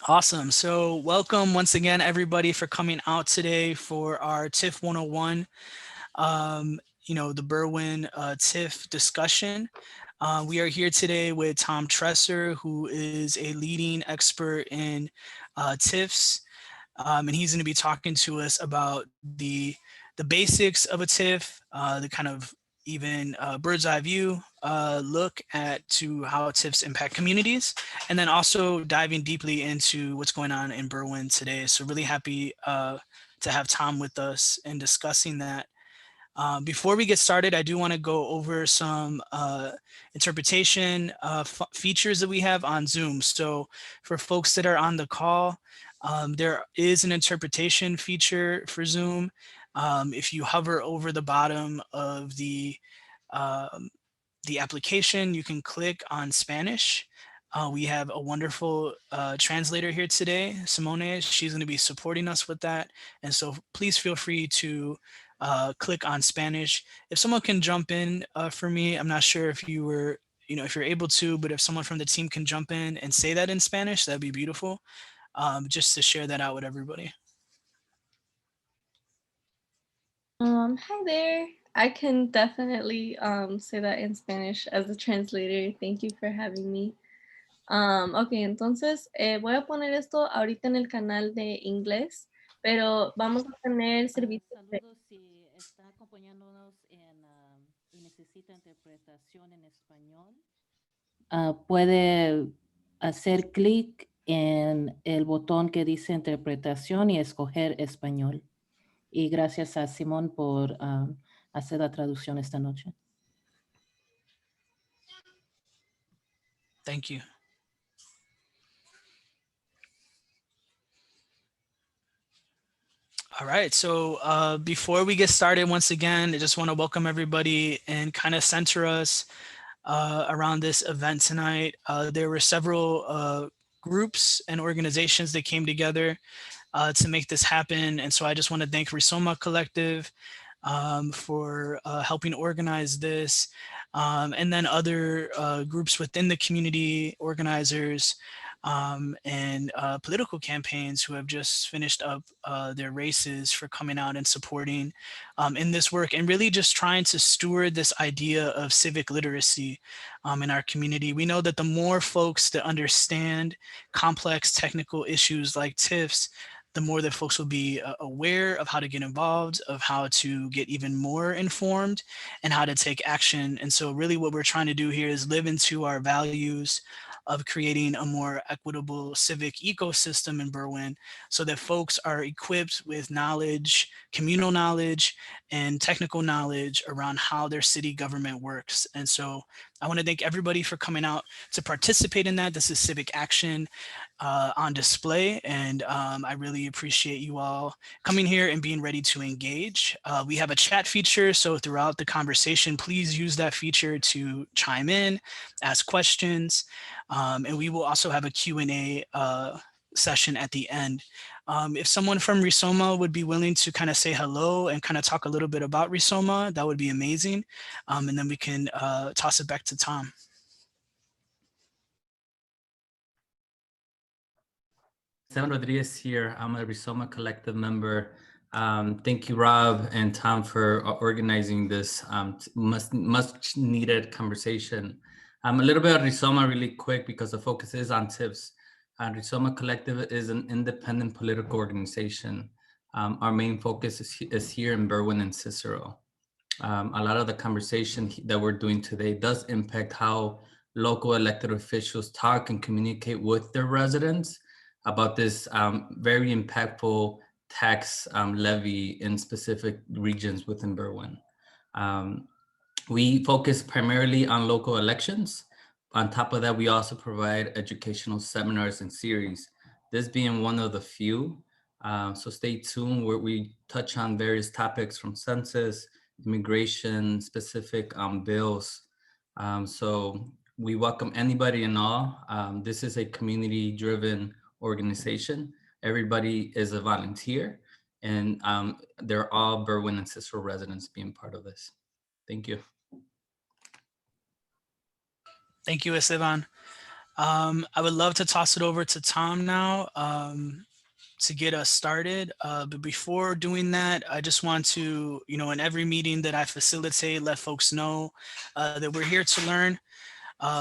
Awesome. So welcome once again, everybody, for coming out today for our TIF 101, the Berwyn TIF discussion. We are here today with Tom Tresser, who is a leading expert in TIFs, and he's going to be talking to us about the basics of a TIF, the kind of even bird's eye view look at to how TIFs impact communities, and then also diving deeply into what's going on in Berwyn today. So really happy to have Tom with us and discussing that. Before we get started, I do want to go over some interpretation features that we have on Zoom. So for folks that are on the call, there is an interpretation feature for Zoom. If you hover over the bottom of um, the application, you can click on Spanish. We have a wonderful translator here today, Simone. She's going to be supporting us with that. And so please feel free to click on Spanish. If someone can jump in for me, I'm not sure if you were, if you're able to, but if someone from the team can jump in and say that in Spanish, that'd be beautiful. Just to share that out with everybody. Hi there. I can definitely say that in Spanish as a translator. Thank you for having me. Ok, entonces voy a poner esto ahorita en el canal de inglés, pero vamos a tener servicios de... Saludos si está acompañándonos y necesita interpretación en español. Puede hacer clic en el botón que dice interpretación y escoger español. Y gracias a Simón por hacer la traducción esta noche. Thank you. All right, so before we get started, once again, I just want to welcome everybody and kind of center us around this event tonight. There were several groups and organizations that came together to make this happen. And so I just want to thank Risoma Collective for helping organize this. And then other groups within the community, organizers, and political campaigns who have just finished up their races for coming out and supporting in this work, and really just trying to steward this idea of civic literacy in our community. We know that the more folks that understand complex technical issues like TIFs, the more that folks will be aware of how to get involved, of how to get even more informed, and how to take action. And so really what we're trying to do here is live into our values of creating a more equitable civic ecosystem in Berwyn, so that folks are equipped with knowledge, communal knowledge, and technical knowledge around how their city government works. And so I want to thank everybody for coming out to participate in that. This is civic action on display, and I really appreciate you all coming here and being ready to engage. We have a chat feature, so throughout the conversation, please use that feature to chime in, ask questions, and we will also have a Q&A session at the end. If someone from Risoma would be willing to kind of say hello and kind of talk a little bit about Risoma, that would be amazing. And then we can toss it back to Tom. Esteban Rodriguez here. I'm a Risoma Collective member. Thank you, Rob and Tom, for organizing this much needed conversation. A little bit of Risoma really quick because the focus is on TIFs. Risoma Collective is an independent political organization. Our main focus is here in Berwyn and Cicero. A lot of the conversation that we're doing today does impact how local elected officials talk and communicate with their residents about this very impactful tax levy in specific regions within Berwyn. We focus primarily on local elections. On top of that, we also provide educational seminars and series, this being one of the few. So stay tuned where we touch on various topics from census, immigration, specific bills. So we welcome anybody and all. This is a community-driven organization. Everybody is a volunteer, and they're all Berwyn and Cicero residents being part of this. Thank you. Thank you, Esteban. I would love to toss it over to Tom now to get us started. But before doing that, I just want to, in every meeting that I facilitate, let folks know that we're here to learn.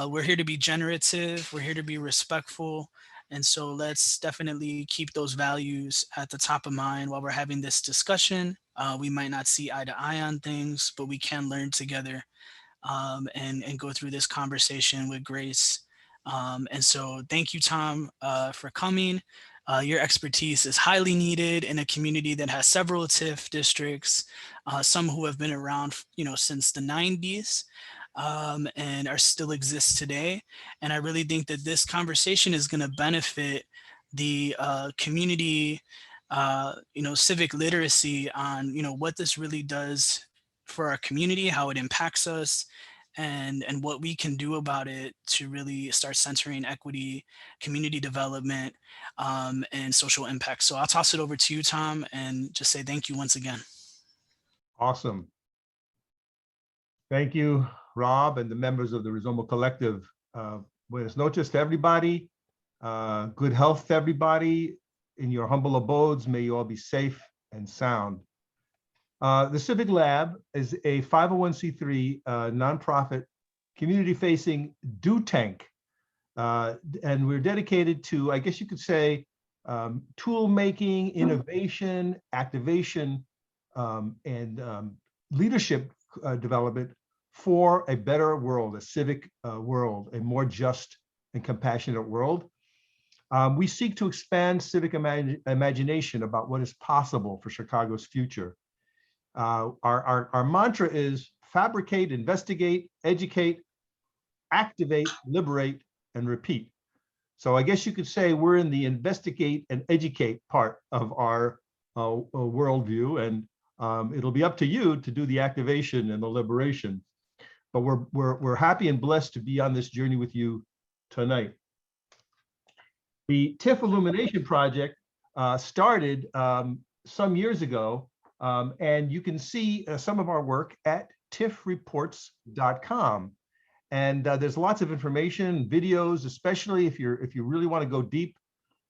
We're here to be generative. We're here to be respectful. And so let's definitely keep those values at the top of mind while we're having this discussion. We might not see eye to eye on things, but we can learn together and go through this conversation with grace. And so thank you, Tom, for coming. Your expertise is highly needed in a community that has several TIF districts, some who have been around, since the 90s. And are still exist today. And I really think that this conversation is going to benefit the community, civic literacy on, what this really does for our community, how it impacts us, and what we can do about it to really start centering equity, community development, and social impact. So I'll toss it over to you, Tom, and just say thank you once again. Awesome. Thank you, Rob, and the members of the Rizoma Collective. Buenas noches to everybody. Good health to everybody in your humble abodes. May you all be safe and sound. The Civic Lab is a 501c3 nonprofit community-facing do tank. And we're dedicated to, I guess you could say, tool making, innovation, activation, and leadership development for a better world, a civic world, a more just and compassionate world. We seek to expand civic imagination about what is possible for Chicago's future. Our mantra is fabricate, investigate, educate, activate, liberate, and repeat. So I guess you could say we're in the investigate and educate part of our worldview, and it'll be up to you to do the activation and the liberation. But we're happy and blessed to be on this journey with you tonight. The TIF Illumination Project started some years ago, and you can see some of our work at tifreports.com. And there's lots of information, videos, especially if you really want to go deep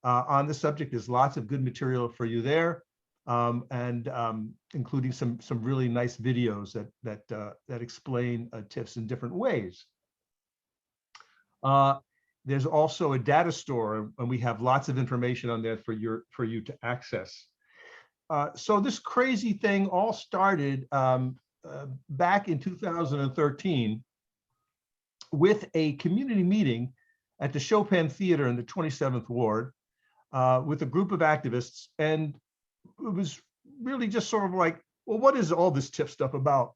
on the subject. There's lots of good material for you there, including some really nice videos that explain TIFs in different ways. There's also a data store, and we have lots of information on there for you to access. So this crazy thing all started back in 2013 with a community meeting at the Chopin Theater in the 27th Ward with a group of activists. And it was really just sort of like, well, what is all this TIF stuff about?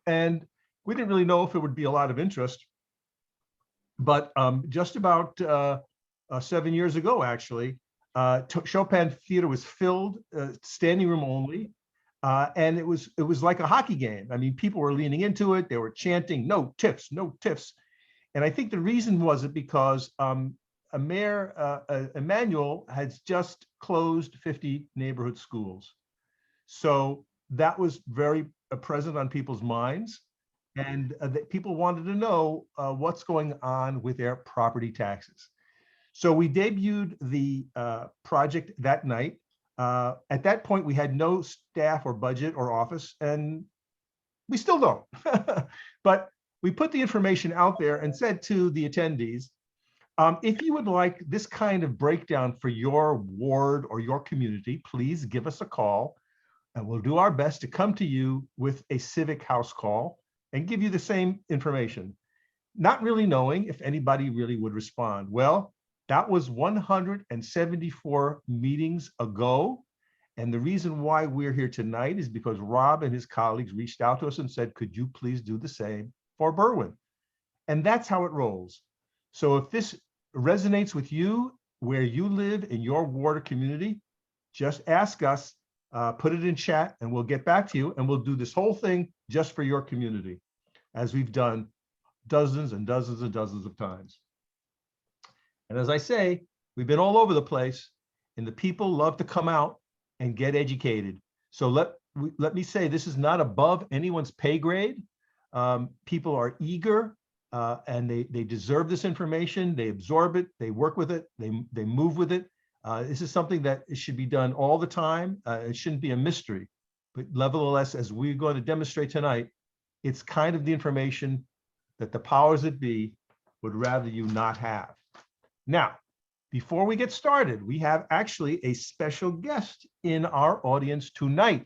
And we didn't really know if it would be a lot of interest. But just about 7 years ago, actually, Chopin Theater was filled, standing room only. And it was like a hockey game. I mean, people were leaning into it. They were chanting, no TIFs, no TIFs. And I think the reason was because Mayor Emanuel has just closed 50 neighborhood schools. So that was very present on people's minds. And that people wanted to know what's going on with their property taxes. So we debuted the project that night. At that point, we had no staff or budget or office, and we still don't. But we put the information out there and said to the attendees, if you would like this kind of breakdown for your ward or your community, please give us a call, and we'll do our best to come to you with a civic house call and give you the same information, not really knowing if anybody really would respond. Well, that was 174 meetings ago. And the reason why we're here tonight is because Rob and his colleagues reached out to us and said, could you please do the same for Berwyn? And that's how it rolls. So if this resonates with you, where you live in your ward or community, just ask us, put it in chat, and we'll get back to you, and we'll do this whole thing just for your community, as we've done dozens and dozens and dozens of times. And as I say, we've been all over the place, and the people love to come out and get educated. So let me say, this is not above anyone's pay grade. People are eager and they deserve this information. They absorb it, they work with it, they move with it. This is something that should be done all the time. It shouldn't be a mystery, but nevertheless, as we're going to demonstrate tonight, it's kind of the information that the powers that be would rather you not have. Now, before we get started, we have actually a special guest in our audience tonight.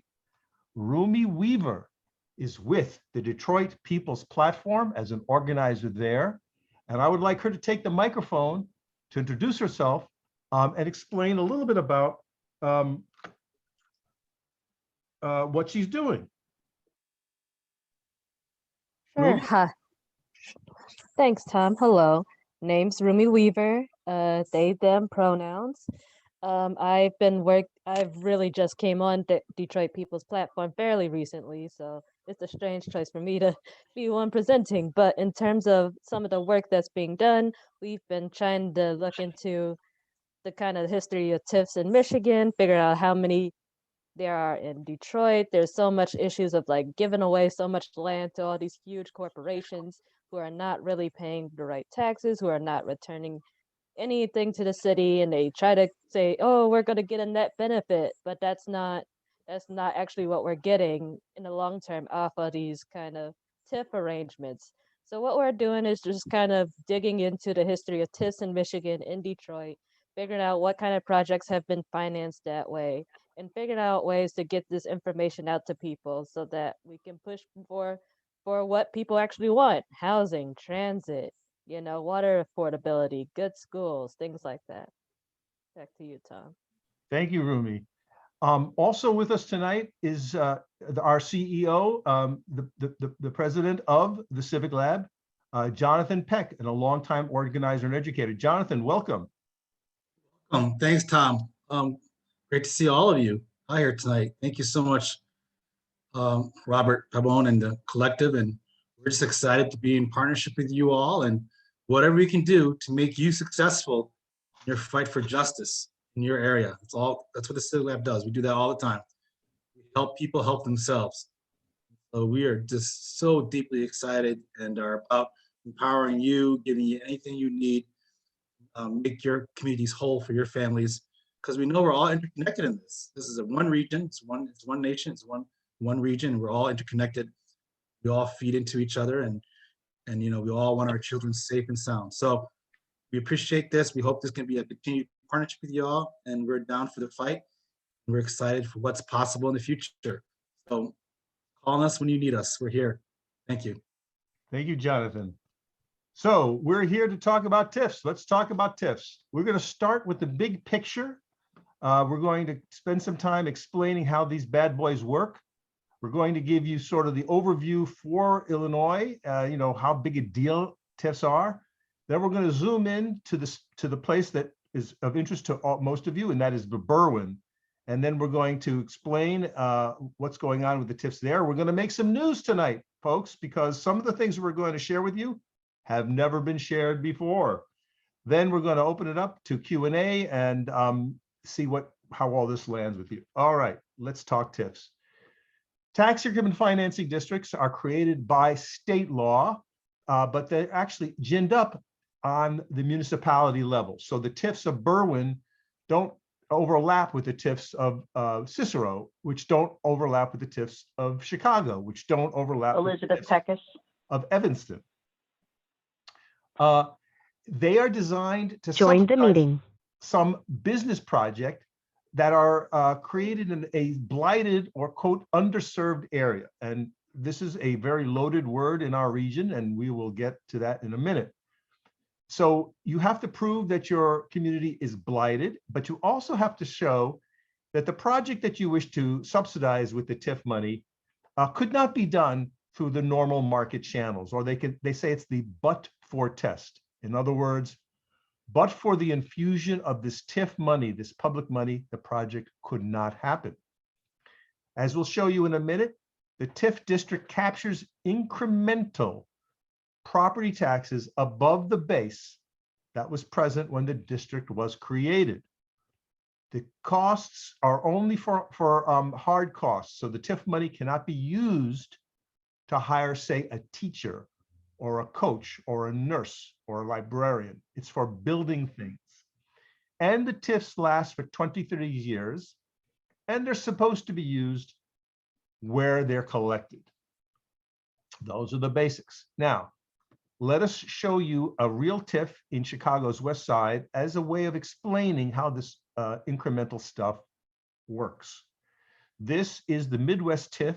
Roomie Weaver is with the Detroit People's Platform as an organizer there. And I would like her to take the microphone to introduce herself and explain a little bit about what she's doing. Sure. Roomie? Hi. Thanks, Tom. Hello. Name's Roomie Weaver. They, them pronouns. I've really just came on the Detroit People's Platform fairly recently, so it's a strange choice for me to be one presenting. But in terms of some of the work that's being done, we've been trying to look into the kind of history of TIFs in Michigan, figure out how many there are in Detroit. There's so much issues of like giving away so much land to all these huge corporations who are not really paying the right taxes, who are not returning anything to the city, and they try to say, oh, we're going to get a net benefit, but that's not actually what we're getting in the long term off of these kind of TIF arrangements. So what we're doing is just kind of digging into the history of TIFs in Michigan, in Detroit, figuring out what kind of projects have been financed that way, and figuring out ways to get this information out to people so that we can push for what people actually want: housing, transit, water affordability, good schools, things like that. Back to you, Tom. Thank you, Roomie. Also with us tonight is our CEO, the president of the Civic Lab, Jonathan Peck, and a longtime organizer and educator. Jonathan, welcome. Thanks, Tom. Great to see all of you here tonight. Thank you so much, Robert Pabon and the collective, and we're just excited to be in partnership with you all and whatever we can do to make you successful in your fight for justice in your area. That's what the Civic Lab does. We do that all the time. We help people help themselves. So we are just so deeply excited and are about empowering you, giving you anything you need, make your communities whole for your families, because we know we're all interconnected in this. This is one region, it's one nation, it's one region, and we're all interconnected. We all feed into each other, and we all want our children safe and sound. So we appreciate this. We hope this can be a continued partnership with you all, and we're down for the fight. We're excited for what's possible in the future. So call us when you need us. We're here. Thank you. Thank you, Jonathan. So we're here to talk about TIFs. Let's talk about TIFs. We're going to start with the big picture. We're going to spend some time explaining how these bad boys work. We're going to give you sort of the overview for Illinois, how big a deal TIFs are. Then we're going to zoom in to the place that is of interest to most of you, and that is Berwyn. And then we're going to explain what's going on with the TIFs there. We're going to make some news tonight, folks, because some of the things we're going to share with you have never been shared before. Then we're going to open it up to Q&A and see how all this lands with you. All right, let's talk TIFs. Tax increment financing districts are created by state law, but they're actually ginned up on the municipality level. So the TIFs of Berwyn don't overlap with the TIFs of Cicero, which don't overlap with the TIFs of Chicago, which don't overlap Elizabeth with the TIFs Peckus of Evanston. They are designed to joined the subsidize meeting. some business project that are created in a blighted or quote underserved area. And this is a very loaded word in our region, and we will get to that in a minute. So you have to prove that your community is blighted, but you also have to show that the project that you wish to subsidize with the TIF money could not be done through the normal market channels, or they say it's the but-for test. In other words, but for the infusion of this TIF money, this public money, the project could not happen. As we'll show you in a minute, the TIF district captures incremental property taxes above the base that was present when the district was created. The costs are only for hard costs, so the TIF money cannot be used to hire, say, a teacher or a coach or a nurse or a librarian. It's for building things. And the TIFs last for 23 years, and they're supposed to be used where they're collected. Those are the basics. Now, let us show you a real TIF in Chicago's West Side as a way of explaining how this incremental stuff works. This is the Midwest TIF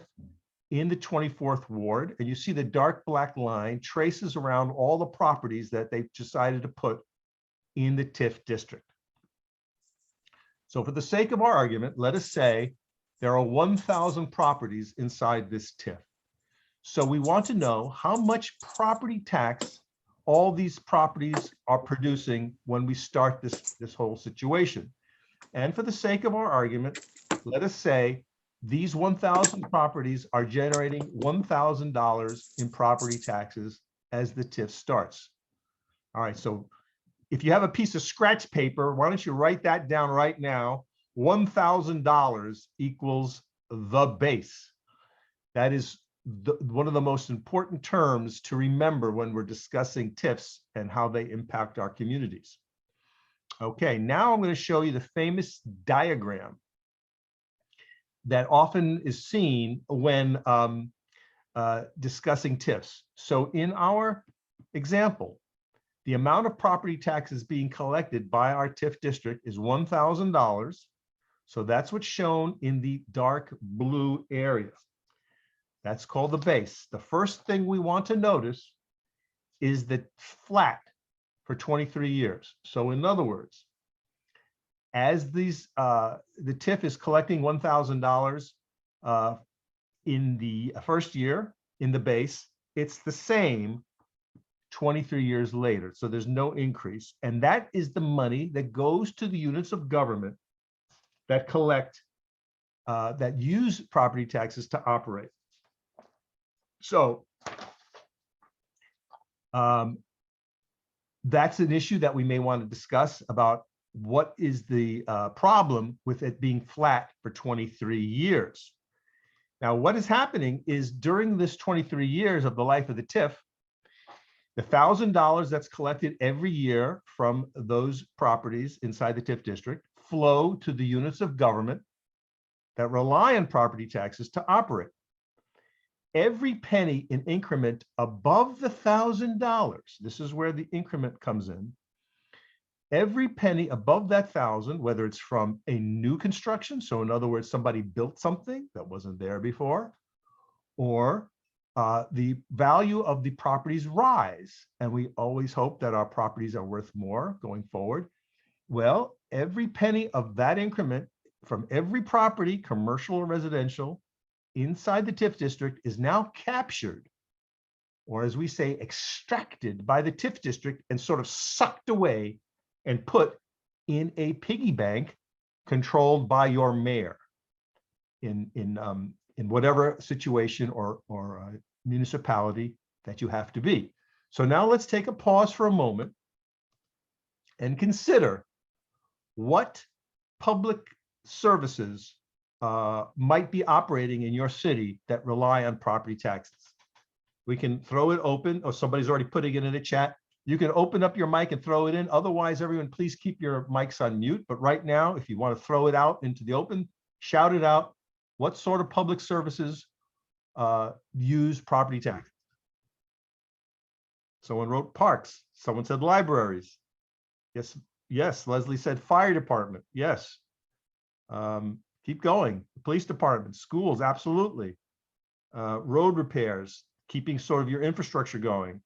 in the 24th Ward, and you see the dark black line traces around all the properties that they've decided to put in the TIF district. So for the sake of our argument, let us say there are 1,000 properties inside this TIF. So we want to know how much property tax all these properties are producing when we start this whole situation. And for the sake of our argument, let us say these 1,000 properties are generating $1,000 in property taxes as the TIF starts. All right, so if you have a piece of scratch paper, why don't you write that down right now? $1,000 equals the base. That is one of the most important terms to remember when we're discussing TIFs and how they impact our communities. Okay, now I'm going to show you the famous diagram that often is seen when discussing TIFs. So in our example, the amount of property taxes being collected by our TIF district is $1,000. So that's what's shown in the dark blue area. That's called the base. The first thing we want to notice is the flat for 23 years. So in other words, as these the TIF is collecting $1,000 in the first year in the base, it's the same 23 years later. So there's no increase. And that is the money that goes to the units of government that collect, that use property taxes to operate. So that's an issue that we may want to discuss about what is the problem with it being flat for 23 years. Now, what is happening is during this 23 years of the life of the TIF, the $1,000 that's collected every year from those properties inside the TIF district flow to the units of government that rely on property taxes to operate. Every penny in increment above the $1,000, this is where the increment comes in. Every penny above that 1,000, whether it's from a new construction, so in other words, somebody built something that wasn't there before, or the value of the properties rise, and we always hope that our properties are worth more going forward. Well, every penny of that increment from every property, commercial or residential, inside the TIF district is now captured, or as we say, extracted by the TIF district and sort of sucked away and put in a piggy bank controlled by your mayor in whatever situation or municipality that you have to be. So now let's take a pause for a moment and consider what public services might be operating in your city that rely on property taxes. We can throw it open, or somebody's already putting it in the chat. You can open up your mic and throw it in. Otherwise, everyone, please keep your mics on mute. But right now, if you want to throw it out into the open, shout it out. What sort of public services use property tax? Someone wrote parks. Someone said libraries. Yes, yes. Leslie said fire department. Yes. Keep going. Police department, schools, absolutely. Road repairs, keeping sort of your infrastructure going.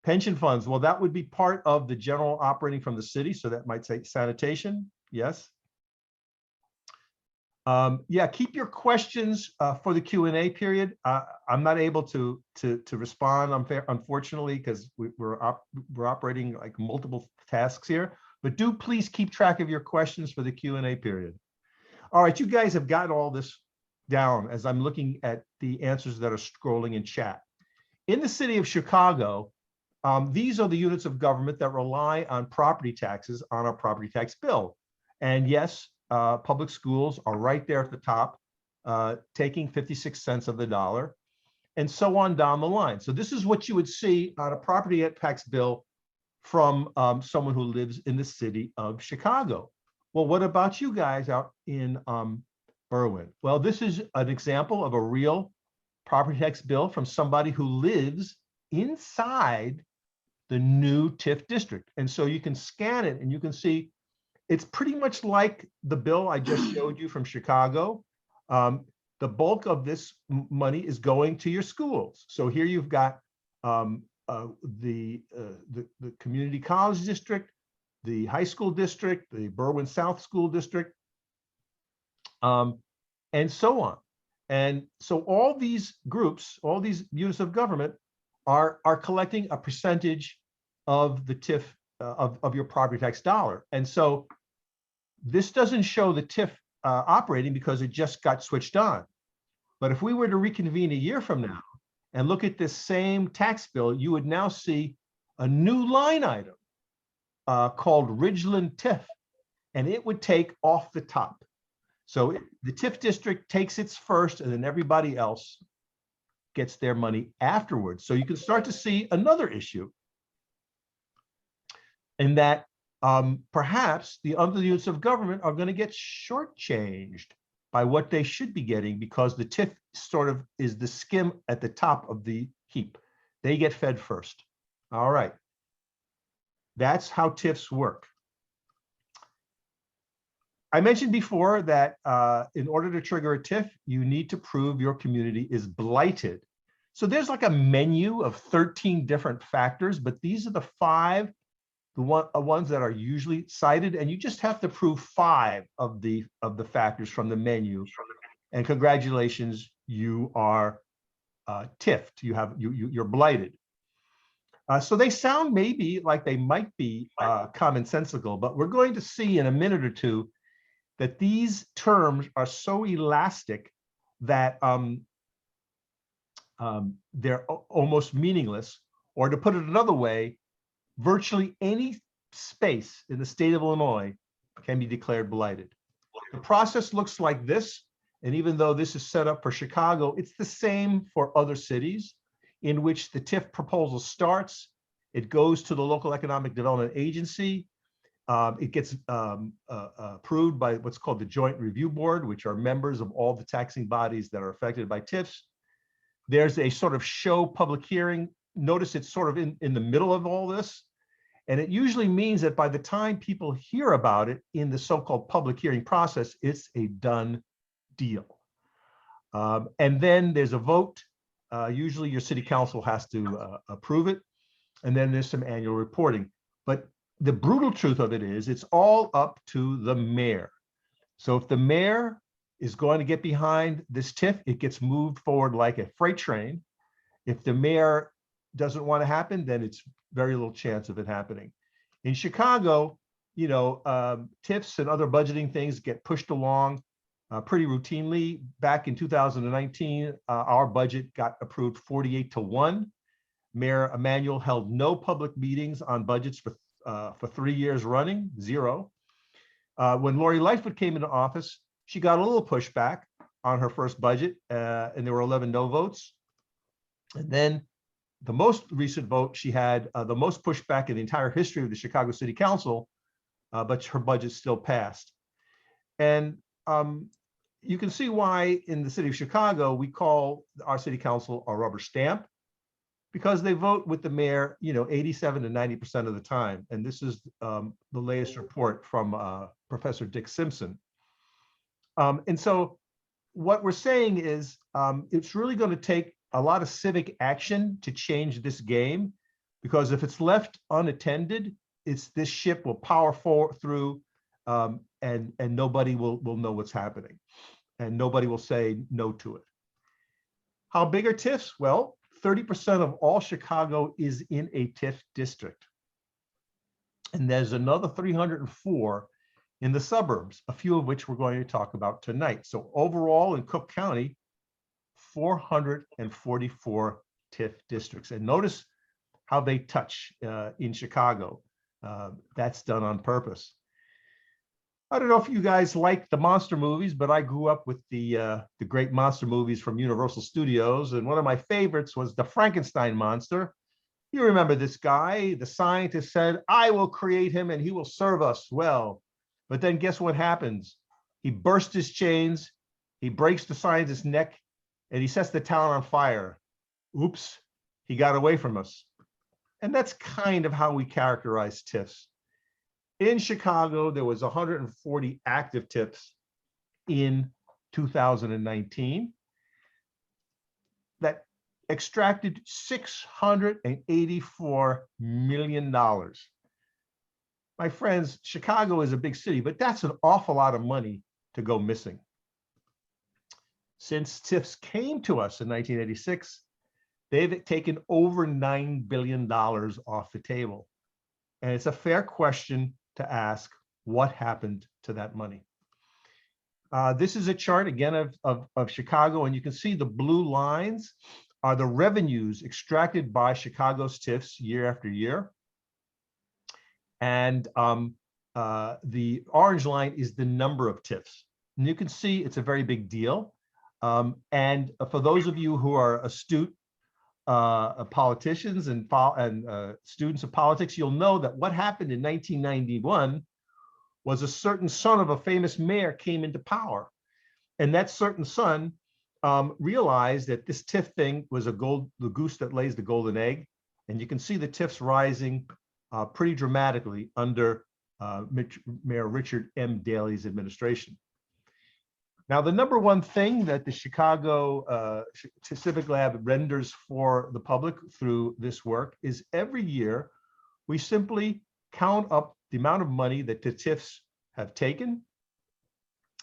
Pension funds, well, that would be part of the general operating from the city, so that might say sanitation, yes. Yeah, keep your questions for the Q&A period. I'm not able to respond, unfortunately, because we're operating like multiple tasks here, but do please keep track of your questions for the Q&A period. All right, you guys have got all this down as I'm looking at the answers that are scrolling in chat. In the city of Chicago, these are the units of government that rely on property taxes on our property tax bill. And yes, public schools are right there at the top, taking 56 cents of the dollar. and so on down the line. So this is what you would see on a property tax bill from someone who lives in the city of Chicago. Well, what about you guys out in Berwyn? Well, this is an example of a real property tax bill from somebody who lives inside the new TIF district. And so you can scan it and you can see it's pretty much like the bill I just showed you from Chicago. The bulk of this money is going to your schools. So here you've got the community college district, the high school district, the Berwyn South School District, and so on. And so all these groups, all these units of government are collecting a percentage of the TIF of your property tax dollar. And so this doesn't show the TIF operating because it just got switched on. But if we were to reconvene a year from now and look at this same tax bill, you would now see a new line item called Ridgeland TIF, and it would take off the top. So the TIF district takes its first, and then everybody else gets their money afterwards. So you can start to see another issue in that perhaps the other units of government are going to get shortchanged by what they should be getting, because the TIF sort of is the skim at the top of the heap. They get fed first. All right. That's how TIFs work. I mentioned before that in order to trigger a TIF, you need to prove your community is blighted. So there's like a menu of 13 different factors, but these are the 5 ones that are usually cited, and you just have to prove 5 of the factors from the menu. And congratulations, you are TIFed. You're blighted. So they sound maybe like they might be commonsensical, but we're going to see in a minute or two that these terms are so elastic that they're almost meaningless. Or to put it another way, virtually any space in the state of Illinois can be declared blighted. The process looks like this, and even though this is set up for Chicago, it's the same for other cities, in which the TIF proposal starts, it goes to the local economic development agency, it gets approved by what's called the Joint Review Board, which are members of all the taxing bodies that are affected by TIFs. There's a sort of show public hearing. Notice it's sort of in the middle of all this. And it usually means that by the time people hear about it in the so-called public hearing process, it's a done deal. And then there's a vote. Usually your city council has to approve it. And then there's some annual reporting. But the brutal truth of it is it's all up to the mayor. So if the mayor is going to get behind this TIF, it gets moved forward like a freight train. If the mayor doesn't want to happen, then it's very little chance of it happening. In Chicago, you know, TIFs and other budgeting things get pushed along pretty routinely. Back in 2019, our budget got approved 48-1. Mayor Emanuel held no public meetings on budgets for 3 years running, 0. When Lori Lightfoot came into office, she got a little pushback on her first budget, and there were 11 no votes. And then the most recent vote, she had the most pushback in the entire history of the Chicago City Council, but her budget still passed. And you can see why in the city of Chicago, we call our city council a rubber stamp, because they vote with the mayor, you know, 87 to 90% of the time. And this is the latest report from Professor Dick Simpson. And so what we're saying is it's really going to take a lot of civic action to change this game, because if it's left unattended, this ship will power forward through and nobody will know what's happening, and nobody will say no to it. How big are TIFs? Well, 30% of all Chicago is in a TIF district. And there's another 304 in the suburbs, a few of which we're going to talk about tonight. So overall in Cook County, 444 TIF districts. And notice how they touch in Chicago. That's done on purpose. I don't know if you guys like the monster movies, but I grew up with the great monster movies from Universal Studios, and one of my favorites was the Frankenstein monster. You remember this guy? The scientist said, "I will create him, and he will serve us well." But then guess what happens? He bursts his chains, he breaks the scientist's neck, and he sets the town on fire. Oops, he got away from us. And that's kind of how we characterize TIFs. In Chicago, there was 140 active TIFs in 2019 that extracted $684 million. My friends, Chicago is a big city, but that's an awful lot of money to go missing. Since TIFs came to us in 1986, they've taken over $9 billion off the table. And it's a fair question to ask, what happened to that money? This is a chart again of Chicago, and you can see the blue lines are the revenues extracted by Chicago's TIFs year after year. And the orange line is the number of TIFs. And you can see it's a very big deal. And for those of you who are astute politicians and students of politics, you'll know that what happened in 1991 was a certain son of a famous mayor came into power. And that certain son realized that this TIF thing was the goose that lays the golden egg. And you can see the TIFs rising pretty dramatically under Mayor Richard M. Daley's administration. Now, the number one thing that the Chicago Civic Lab renders for the public through this work is every year we simply count up the amount of money that the TIFs have taken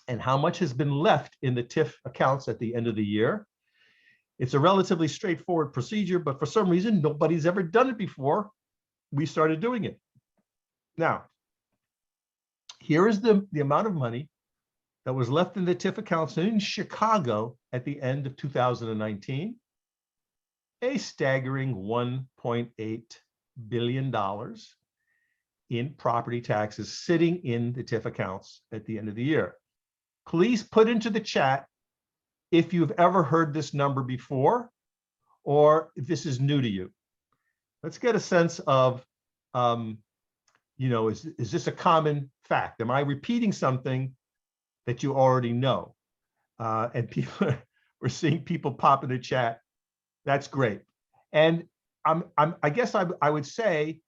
and how much has been left in the TIF accounts at the end of the year. It's a relatively straightforward procedure, but for some reason, nobody's ever done it before. We started doing it. Now, here is the amount of money that was left in the TIF accounts in Chicago at the end of 2019, a staggering $1.8 billion in property taxes sitting in the TIF accounts at the end of the year. Please put into the chat if you've ever heard this number before or if this is new to you. Let's get a sense of, is this a common fact? Am I repeating something that you already know? And people, we're seeing people pop in the chat. That's great. And I guess I would say,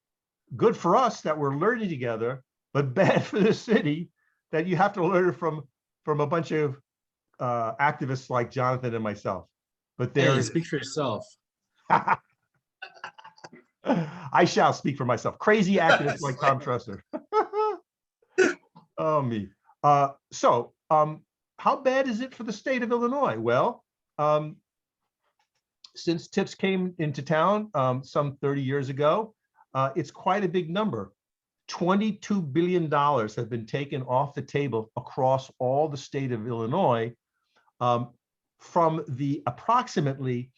good for us that we're learning together, but bad for the city that you have to learn from a bunch of activists like Jonathan and myself. But there, hey, speak for yourself. I shall speak for myself. Crazy activists like Tom Trusser. Oh, me. So how bad is it for the state of Illinois? Well, since TIFs came into town some 30 years ago, it's quite a big number. $22 billion have been taken off the table across all the state of Illinois from the approximately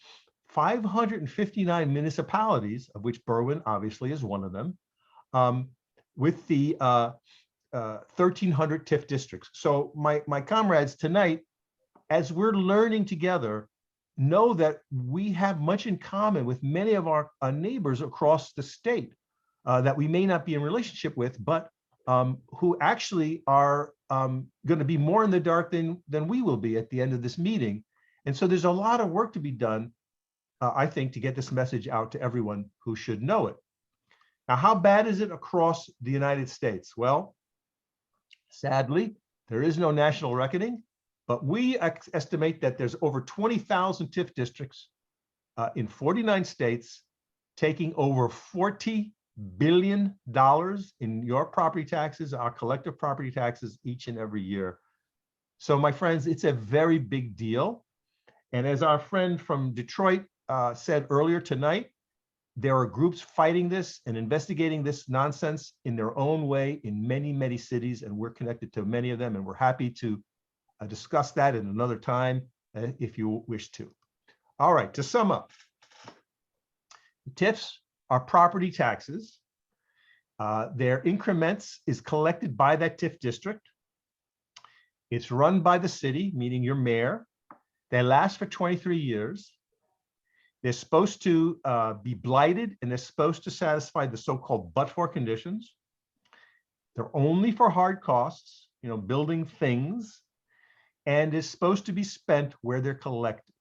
559 municipalities, of which Berwyn obviously is one of them, with the 1,300 TIF districts. So my comrades tonight, as we're learning together, know that we have much in common with many of our neighbors across the state that we may not be in relationship with, but who actually are going to be more in the dark than we will be at the end of this meeting. And so there's a lot of work to be done, I think, to get this message out to everyone who should know it. Now, how bad is it across the United States? Well, sadly, there is no national reckoning, but we estimate that there's over 20,000 TIF districts in 49 states, taking over $40 billion in your property taxes, our collective property taxes each and every year. So my friends, it's a very big deal. And as our friend from Detroit said earlier tonight, there are groups fighting this and investigating this nonsense in their own way in many, many cities, and we're connected to many of them, and we're happy to discuss that in another time if you wish to. All right, to sum up, TIFs are property taxes. Their increments is collected by that TIF district. It's run by the city, meaning your mayor. They last for 23 years. They're supposed to be blighted, and they're supposed to satisfy the so-called but-for conditions. They're only for hard costs, building things, and is supposed to be spent where they're collected.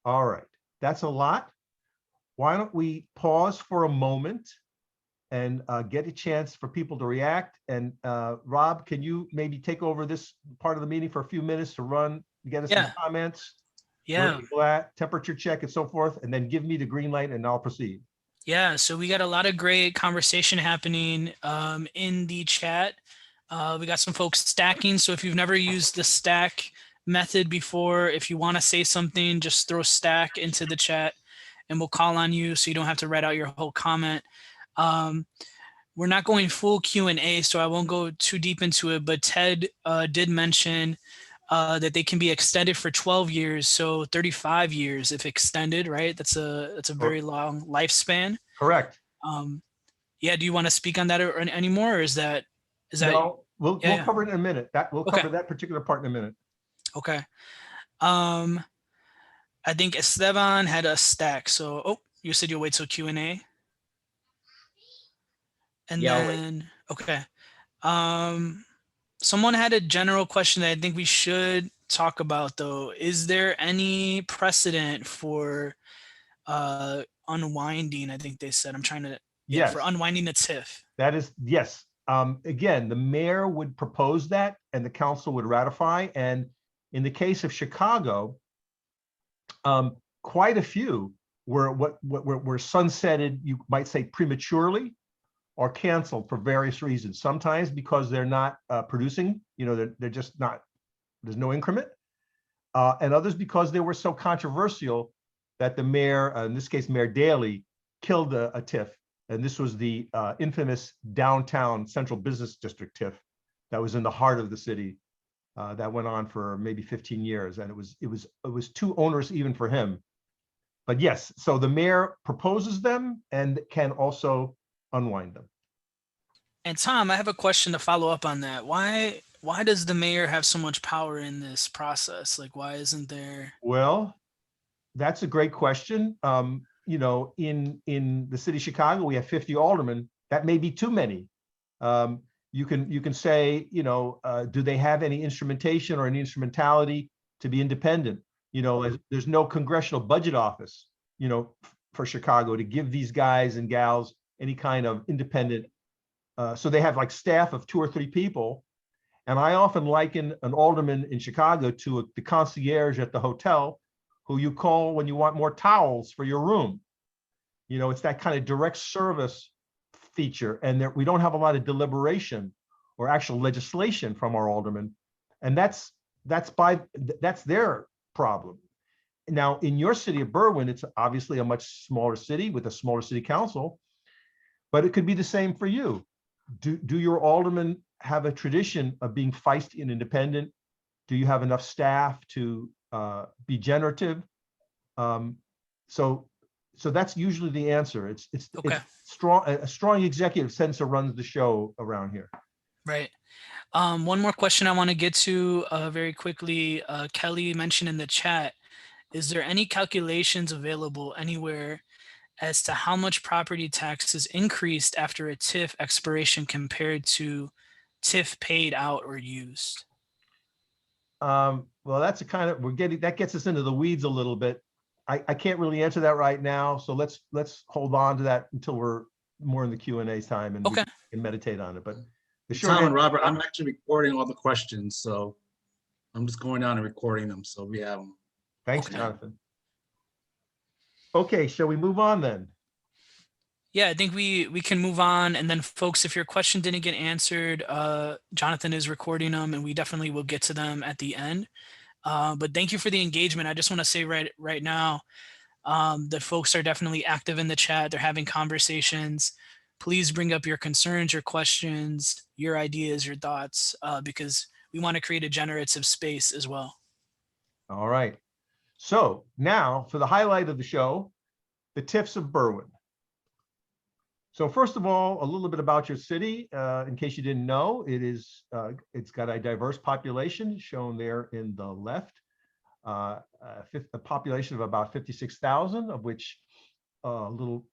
All right, that's a lot. Why don't we pause for a moment and get a chance for people to react? And Rob, can you maybe take over this part of the meeting for a few minutes to get us some comments? Yeah. Where people at, temperature check and so forth, and then give me the green light and I'll proceed. Yeah, so we got a lot of great conversation happening in the chat. We got some folks stacking. So if you've never used the stack method before, if you want to say something, just throw stack into the chat and we'll call on you so you don't have to write out your whole comment. We're not going full Q&A, so I won't go too deep into it, but Ted did mention that they can be extended for 12 years, so 35 years if extended, right? That's a very long lifespan. Correct. Yeah, do you want to speak on that or anymore, or is that no? We'll cover it in a minute. We'll cover that particular part in a minute. Okay. I think Esteban had a stack, so you said you'll wait till Q&A. And then okay. Someone had a general question that I think we should talk about, though. Is there any precedent for unwinding? I think they said. I'm trying to. Yes. For unwinding a TIF. That is, yes. Again, the mayor would propose that and the council would ratify. And in the case of Chicago, quite a few were sunsetted, you might say, prematurely, or canceled for various reasons. Sometimes because they're not producing, they're just not, there's no increment. And others because they were so controversial that the mayor, in this case, Mayor Daley, killed a TIF. And this was the infamous downtown central business district TIF that was in the heart of the city that went on for maybe 15 years. And it was too onerous even for him. But yes, so the mayor proposes them and can also unwind them. And Tom, I have a question to follow up on that. Why does the mayor have so much power in this process? Like, why isn't there? Well, that's a great question. In the city of Chicago, we have 50 aldermen. That may be too many. You can say, do they have any instrumentation or any instrumentality to be independent? There's no congressional budget office, for Chicago to give these guys and gals any kind of independent. So they have like staff of 2 or 3 people. And I often liken an alderman in Chicago to the concierge at the hotel who you call when you want more towels for your room. It's that kind of direct service feature, and we don't have a lot of deliberation or actual legislation from our aldermen. And that's their problem. Now, in your city of Berwyn, it's obviously a much smaller city with a smaller city council, but it could be the same for you. Do your aldermen have a tradition of being feisty and independent? Do you have enough staff to be generative? So that's usually the answer. It's a strong executive sense that runs the show around here. Right. One more question I want to get to very quickly. Kelly mentioned in the chat, is there any calculations available anywhere as to how much property taxes increased after a TIF expiration compared to TIF paid out or used? Well, that's that gets us into the weeds a little bit. I can't really answer that right now. So let's hold on to that until we're more in the Q&A time and we can meditate on it. But Tom and Robert, I'm actually recording all the questions, so I'm just going down and recording them so we have them. Thanks, Jonathan. Okay, shall we move on then? Yeah, I think we can move on. And then folks, if your question didn't get answered, Jonathan is recording them and we definitely will get to them at the end. But thank you for the engagement. I just want to say right now that folks are definitely active in the chat. They're having conversations. Please bring up your concerns, your questions, your ideas, your thoughts, because we want to create a generative space as well. All right. So now for the highlight of the show, the TIFs of Berwyn. So first of all, a little bit about your city. In case you didn't know, it's got a diverse population shown there in the left. A population of about 56,000, of which a little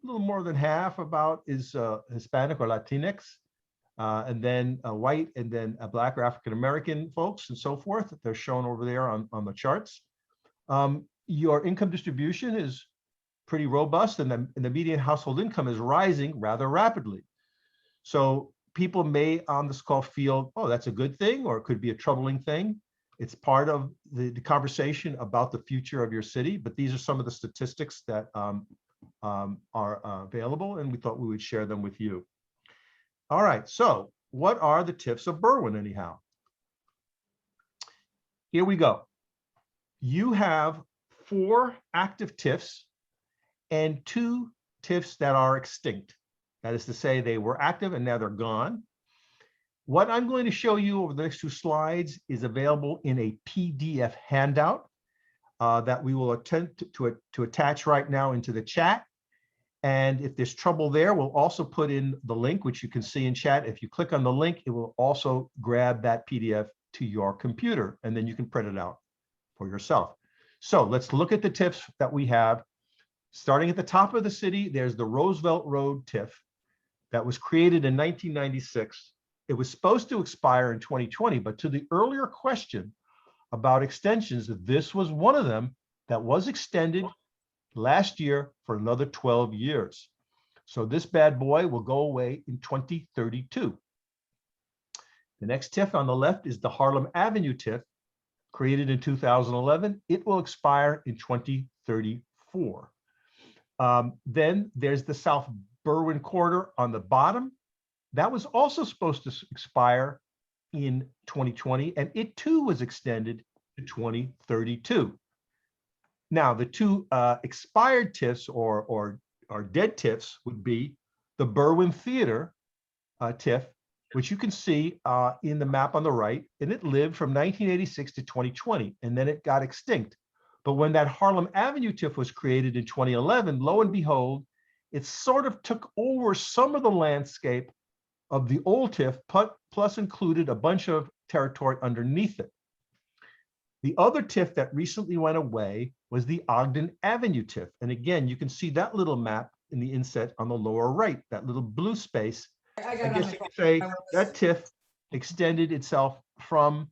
more than half about is Hispanic or Latinx, and then white, and then Black or African American folks, and so forth. They're shown over there on the charts. Your income distribution is pretty robust, and the median household income is rising rather rapidly. So people may on this call feel, oh, that's a good thing, or it could be a troubling thing. It's part of the conversation about the future of your city, but these are some of the statistics that are available, and we thought we would share them with you. All right, so what are the TIFs of Berwyn anyhow? Here we go. You have 4 active TIFs and 2 TIFs that are extinct. That is to say, they were active and now they're gone. What I'm going to show you over the next 2 slides is available in a PDF handout that we will attempt to attach right now into the chat. And if there's trouble there, we'll also put in the link, which you can see in chat. If you click on the link, it will also grab that PDF to your computer, and then you can print it out for yourself. So let's look at the TIFs that we have. Starting at the top of the city, there's the Roosevelt Road TIF that was created in 1996. It was supposed to expire in 2020, but to the earlier question about extensions, this was one of them that was extended last year for another 12 years. So this bad boy will go away in 2032. The next TIF on the left is the Harlem Avenue TIF, created in 2011. It will expire in 2034. Then there's the South Berwyn corridor on the bottom. That was also supposed to expire in 2020, and it too was extended to 2032. Now, the 2 expired TIFs or dead TIFs would be the Berwyn Theater TIF, which you can see in the map on the right, and it lived from 1986 to 2020, and then it got extinct. But when that Harlem Avenue TIF was created in 2011, lo and behold, it sort of took over some of the landscape of the old TIF, plus included a bunch of territory underneath it. The other TIF that recently went away was the Ogden Avenue TIF. And again, you can see that little map in the inset on the lower right, that little blue space. I guess you could say that TIF extended itself from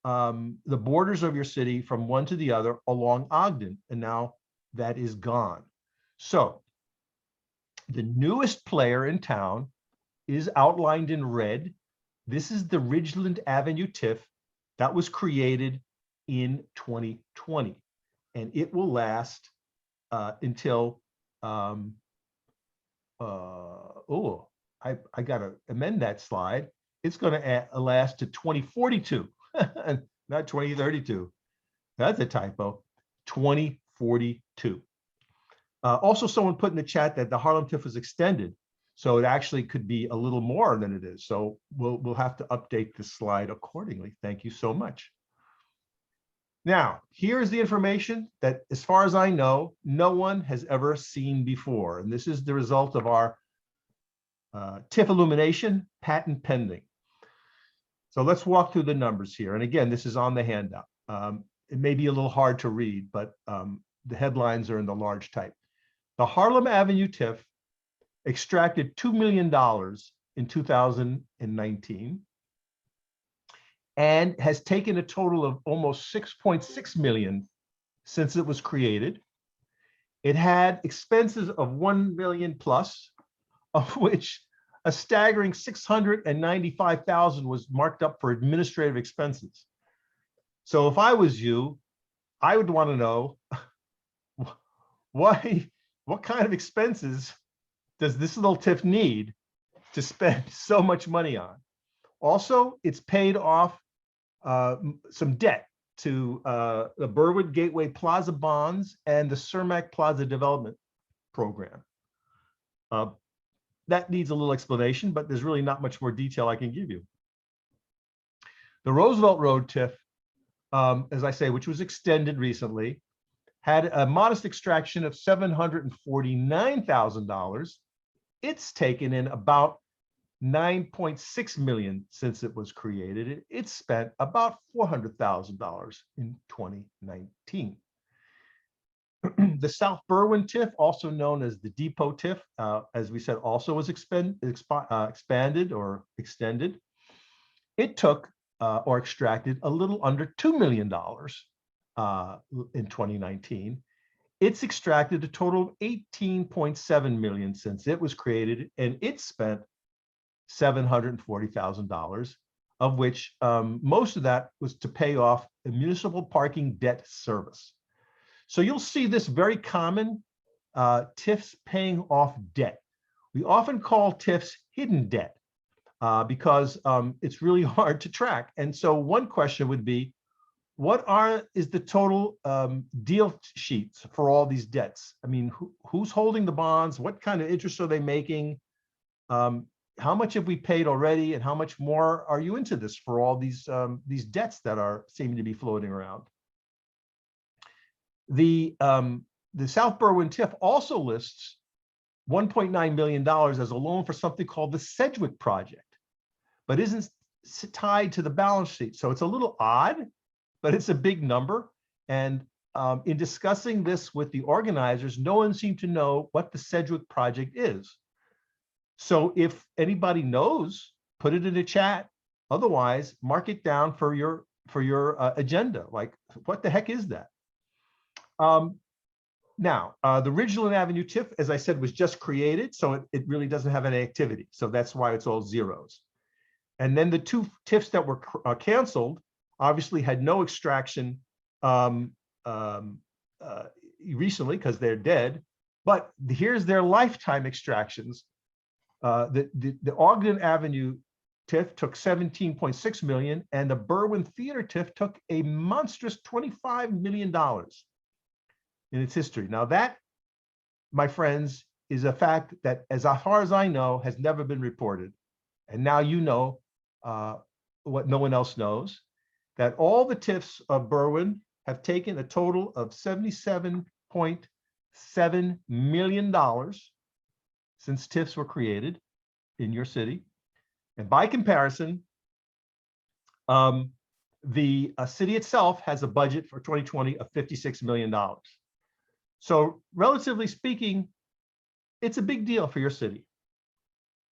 the borders of your city from one to the other along Ogden, and now that is gone. So the newest player in town is outlined in red. This is the Ridgeland Avenue TIF that was created in 2020, and it will last until I gotta amend that slide. It's going to last to 2042, not 2032. That's a typo. 2042. Also, someone put in the chat that the Harlem TIF was extended, so it actually could be a little more than it is. So we'll have to update this slide accordingly. Thank you so much. Now, here's the information that, as far as I know, no one has ever seen before. And this is the result of our TIF Illumination patent pending. So let's walk through the numbers here. And again, this is on the handout. It may be a little hard to read, but the headlines are in the large type. The Harlem Avenue TIF extracted $2 million in 2019. And has taken a total of almost 6.6 million since it was created. It had expenses of 1 million plus, of which a staggering 695,000 was marked up for administrative expenses. So if I was you, I would want to know what kind of expenses does this little TIF need to spend so much money on? Also, it's paid off some debt to the Berwyn Gateway Plaza bonds and the Cermak Plaza Development Program. That needs a little explanation, but there's really not much more detail I can give you. The Roosevelt Road TIF, as I say, which was extended recently, had a modest extraction of $749,000 it's taken in about 9.6 million since it was created. It spent about $400,000 in 2019. The South Berwyn TIF, also known as the Depot TIF, as we said, also was expanded or extended. It took or extracted a little under $2 million in 2019. It's extracted a total of 18.7 million since it was created, and it spent $740,000, of which most of that was to pay off a municipal parking debt service. So you'll see this very common, TIFs paying off debt. We often call TIFs hidden debt because it's really hard to track. And so one question would be, what is the total deal sheets for all these debts? I mean, who's holding the bonds? What kind of interest are they making? How much have we paid already, and how much more are you into this for all these debts that are seeming to be floating around? The South Berwyn TIF also lists $1.9 million as a loan for something called the Sedgwick Project, but isn't tied to the balance sheet. So it's a little odd, but it's a big number. And in discussing this with the organizers, no one seemed to know what the Sedgwick Project is. So if anybody knows, put it in the chat. Otherwise, mark it down for your agenda. Like, what the heck is that? Now, the Ridgeland Avenue TIF, as I said, was just created, so it really doesn't have any activity. So that's why it's all zeros. And then the two TIFs that were canceled obviously had no extraction recently because they're dead. But here's their lifetime extractions. The Ogden Avenue TIF took 17.6 million, and the Berwyn Theater TIF took a monstrous $25 million in its history. Now that, my friends, is a fact that, as far as I know, has never been reported. And now you know what no one else knows, that all the TIFs of Berwyn have taken a total of $77.7 million since TIFs were created in your city. And by comparison, the city itself has a budget for 2020 of $56 million. So relatively speaking, it's a big deal for your city.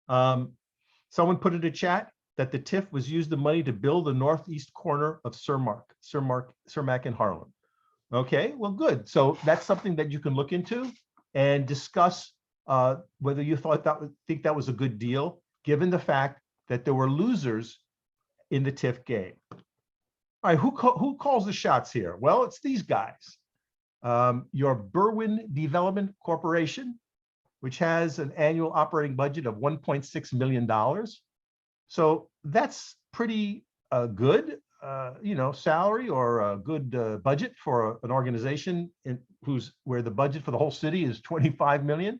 Someone put in a chat that the TIF was used the money to build the northeast corner of Cermak in Harlem. Okay, well, good. So that's something that you can look into and discuss whether you think that was a good deal, given the fact that there were losers in the TIF game. All right, who calls the shots here? Well, it's these guys. Your Berwyn Development Corporation, which has an annual operating budget of $1.6 million. So that's pretty good, salary or a good budget for an organization where the budget for the whole city is 25 million.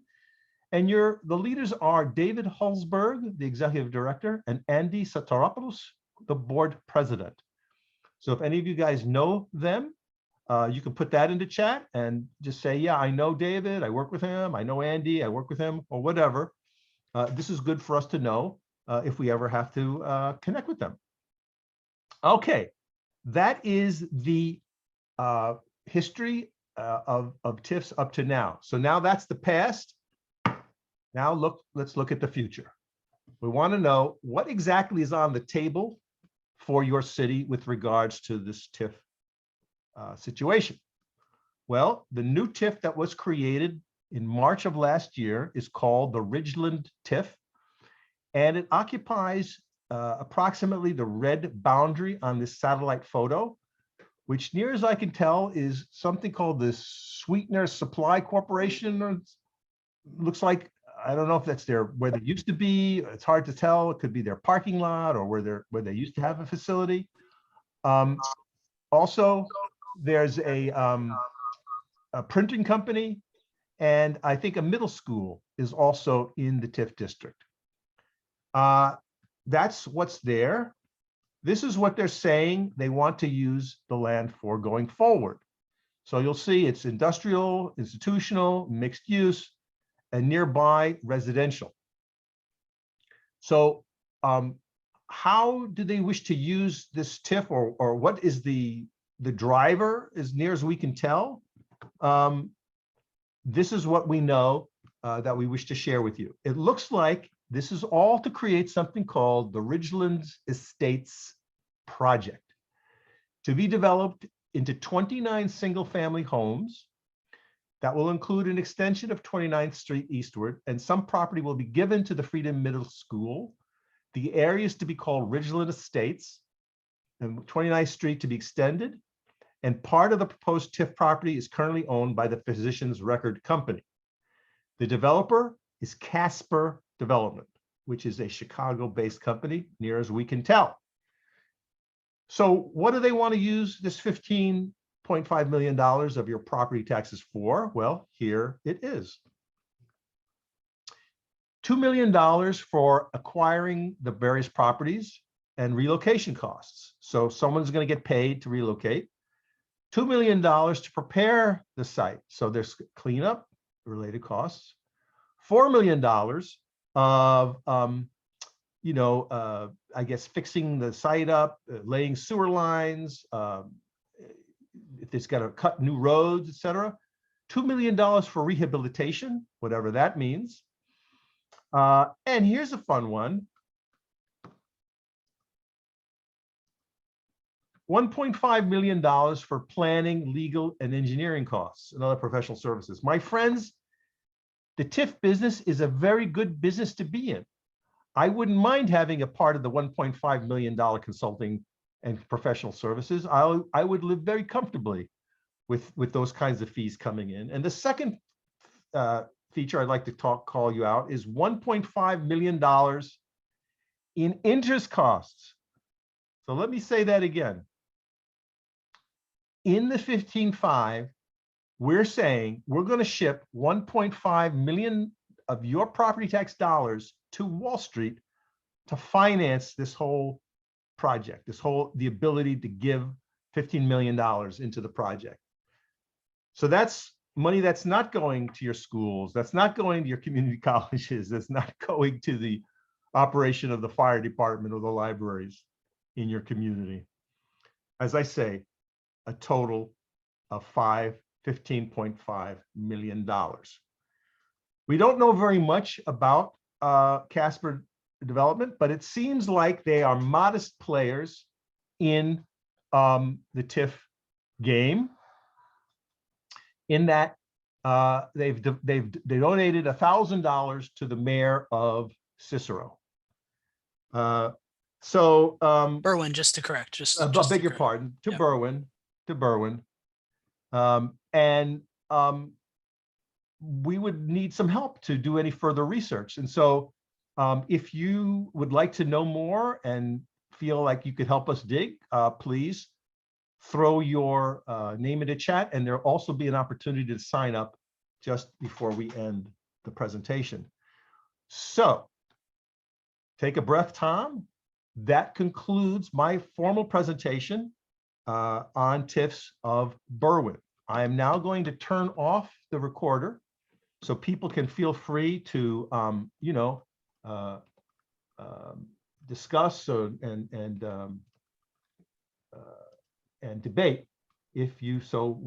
And the leaders are David Hulsberg, the executive director, and Andy Sataropoulos, the board president. So if any of you guys know them, you can put that into chat and just say, yeah, I know David, I work with him, I know Andy, I work with him, or whatever. This is good for us to know if we ever have to connect with them. Okay, that is the history of TIFs up to now. So now that's the past. Now let's look at the future. We want to know what exactly is on the table for your city with regards to this TIF situation. Well, the new TIF that was created in March of last year is called the Ridgeland TIF, and it occupies approximately the red boundary on this satellite photo, which, near as I can tell, is something called the Sweetener Supply Corporation. Or looks like, I don't know if that's where they used to be. It's hard to tell. It could be their parking lot or where they used to have a facility. Also, there's a printing company, and I think a middle school is also in the TIF district. That's what's there. This is what they're saying they want to use the land for going forward. So you'll see it's industrial, institutional, mixed use, and nearby residential. So how do they wish to use this TIF, or what is the driver, as near as we can tell? This is what we know that we wish to share with you. It looks like this is all to create something called the Ridgeland Estates Project, to be developed into 29 single-family homes that will include an extension of 29th Street eastward, and some property will be given to the Freedom Middle School. The area is to be called Ridgeland Estates, and 29th Street to be extended. And part of the proposed TIF property is currently owned by the Physicians Record Company. The developer is Casper Development, which is a Chicago-based company, near as we can tell. So what do they want to use this $15.5 million of your property taxes for? Well, here it is. $2 million for acquiring the various properties and relocation costs. So someone's going to get paid to relocate. $2 million to prepare the site. So there's cleanup related costs. $4 million of, I guess, fixing the site up, laying sewer lines, if it's got to cut new roads, etc. $2 million for rehabilitation, whatever that means. And here's a fun one. $1.5 million for planning, legal, and engineering costs and other professional services. My friends, the TIF business is a very good business to be in. I wouldn't mind having a part of the $1.5 million consulting and professional services. I would live very comfortably with those kinds of fees coming in. And the second feature I'd like to call you out is $1.5 million in interest costs. So let me say that again. In the 15.5, we're saying we're going to ship 1.5 million of your property tax dollars to Wall Street to finance this whole project, the ability to give $15 million into the project. So that's money that's not going to your schools, that's not going to your community colleges, that's not going to the operation of the fire department or the libraries in your community. As I say, a total of $15.5 million. We don't know very much about Casper Development, but it seems like they are modest players in the TIF game, in that they donated $1,000 to the mayor of Cicero. Berwyn, just to correct, beg your pardon, to Berwyn. We would need some help to do any further research. And so if you would like to know more and feel like you could help us dig, please throw your name into chat, and there'll also be an opportunity to sign up just before we end the presentation. So take a breath, Tom. That concludes my formal presentation on TIFs of Berwyn. I am now going to turn off the recorder so people can feel free to, discuss and debate if you so